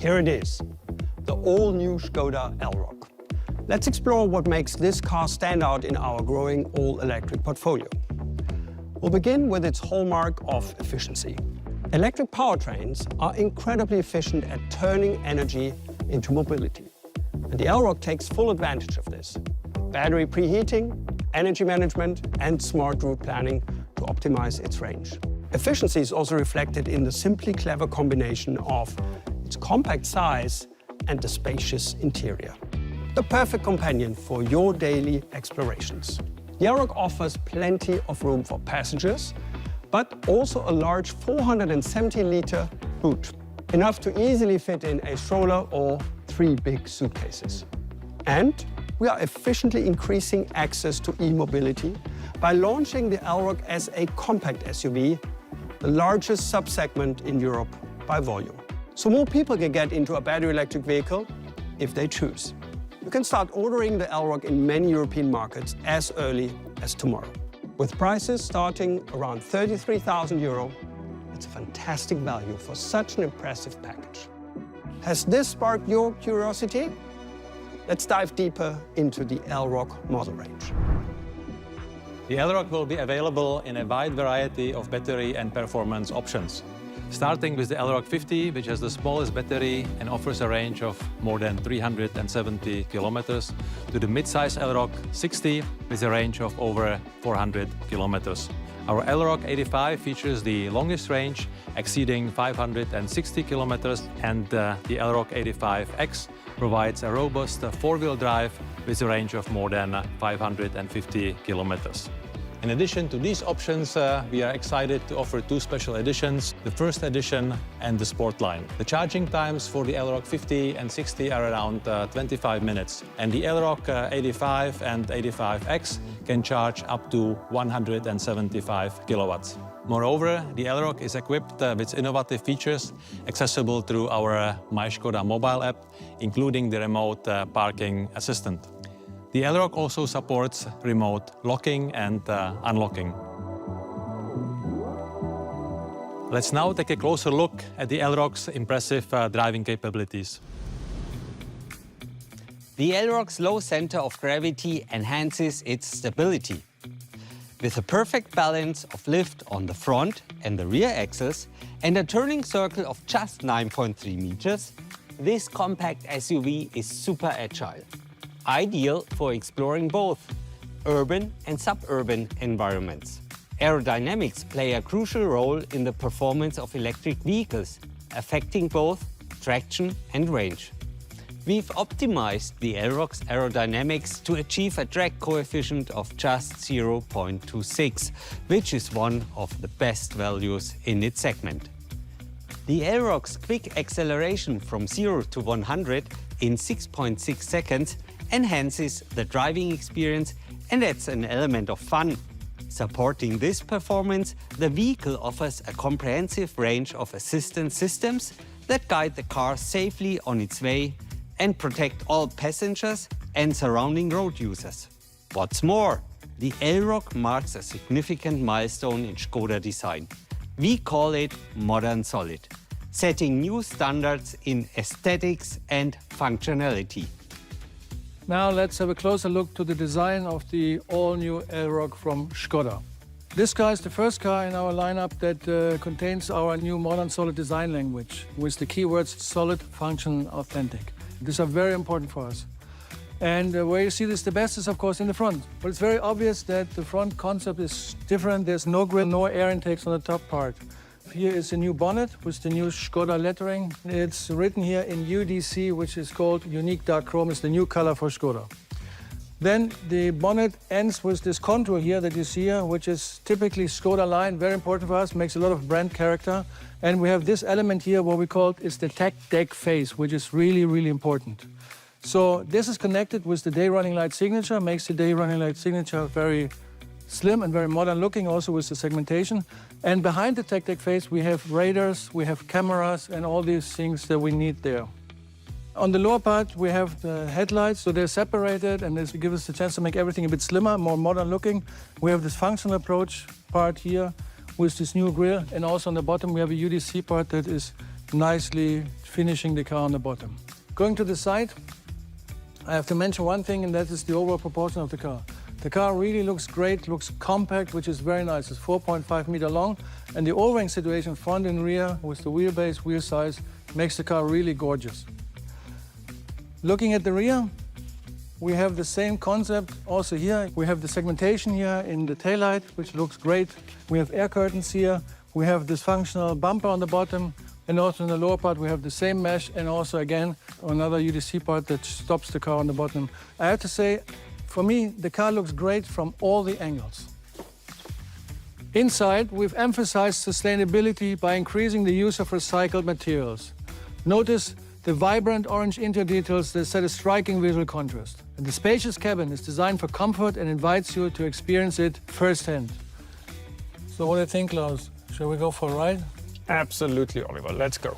Here it is, the all-new Škoda Elroq. Let's explore what makes this car stand out in our growing all-electric portfolio. We'll begin with its hallmark of efficiency. Electric powertrains are incredibly efficient at turning energy into mobility. And the Elroq takes full advantage of this. Battery preheating, energy management, and smart route planning to optimize its range. Efficiency is also reflected in the simply clever combination of its compact size and the spacious interior. The perfect companion for your daily explorations. The Elroq offers plenty of room for passengers, but also a large 470-liter boot, enough to easily fit in a stroller or 3 big suitcases. And we are efficiently increasing access to e-mobility by launching the Elroq as a compact SUV, the largest sub-segment in Europe by volume. So more people can get into a battery electric vehicle if they choose. You can start ordering the Elroq in many European markets as early as tomorrow. With prices starting around 33,000 euro, it's a fantastic value for such an impressive package. Has this sparked your curiosity? Let's dive deeper into the Elroq model range. The Elroq will be available in a wide variety of battery and performance options. Starting with the Elroq 50, which has the smallest battery and offers a range of more than 370 kilometers, to the mid-size Elroq 60 with a range of over 400 kilometers. Our Elroq 85 features the longest range, exceeding 560 kilometers, and the Elroq 85X provides a robust four-wheel drive with a range of more than 550 kilometers. In addition to these options, we are excited to offer 2 special editions, the First Edition and the Sport line. The charging times for the Elroq 50 and 60 are around 25 minutes, and the Elroq 85 and 85X can charge up to 175 kilowatts. Moreover, the Elroq is equipped with innovative features accessible through our My Škoda mobile app, including the remote parking assistant. The Elroq also supports remote locking and unlocking. Let's now take a closer look at the Elroq's impressive driving capabilities. The Elroq's low center of gravity enhances its stability. With a perfect balance of lift on the front and the rear axles and a turning circle of just 9.3 meters, this compact SUV is super agile. Ideal for exploring both urban and suburban environments. Aerodynamics play a crucial role in the performance of electric vehicles, affecting both traction and range. We've optimized the Elroq's aerodynamics to achieve a drag coefficient of just 0.26, which is one of the best values in its segment. The Elroq's quick acceleration from 0 to 100 in 6.6 seconds enhances the driving experience and adds an element of fun. Supporting this performance, the vehicle offers a comprehensive range of assistance systems that guide the car safely on its way and protect all passengers and surrounding road users. What's more, the Elroq marks a significant milestone in Škoda design. We call it modern solid, setting new standards in aesthetics and functionality. Now let's have a closer look to the design of the all-new Elroq from Škoda. This car is the first car in our lineup that contains our new modern solid design language with the keywords solid, function, authentic. These are very important for us. And where you see this the best is, of course, in the front. But it's very obvious that the front concept is different. There's no grille, no air intakes on the top part. Here is a new bonnet with the new Škoda lettering. It's written here in UDC, which is called Unique Dark Chrome. It's the new color for Škoda. Then the bonnet ends with this contour here that you see here, which is typically Škoda line, very important for us, makes a lot of brand character. And we have this element here, what we call is the tech deck face, which is really, really important. So this is connected with the day running light signature, makes the day running light signature very slim and very modern looking, also with the segmentation. And behind the tech deck face, we have radars, we have cameras, and all these things that we need there. On the lower part, we have the headlights, so they're separated, and this gives us the chance to make everything a bit slimmer, more modern looking. We have this functional approach part here with this new grille, and also on the bottom we have a UDC part that is nicely finishing the car on the bottom. Going to the side, I have to mention one thing, and that is the overall proportion of the car. The car really looks great, looks compact, which is very nice. It's 4.5 meter long, and the O-ring situation front and rear with the wheelbase, wheel size, makes the car really gorgeous. Looking at the rear, we have the same concept also here. We have the segmentation here in the taillight, which looks great. We have air curtains here. We have this functional bumper on the bottom, and also in the lower part we have the same mesh, and also again another UDC part that stops the car on the bottom. I have to say, for me, the car looks great from all the angles. Inside, we've emphasized sustainability by increasing the use of recycled materials. Notice the vibrant orange interior details that set a striking visual contrast. And the spacious cabin is designed for comfort and invites you to experience it firsthand. So what do you think, Klaus? Shall we go for a ride? Absolutely, Oliver. Let's go.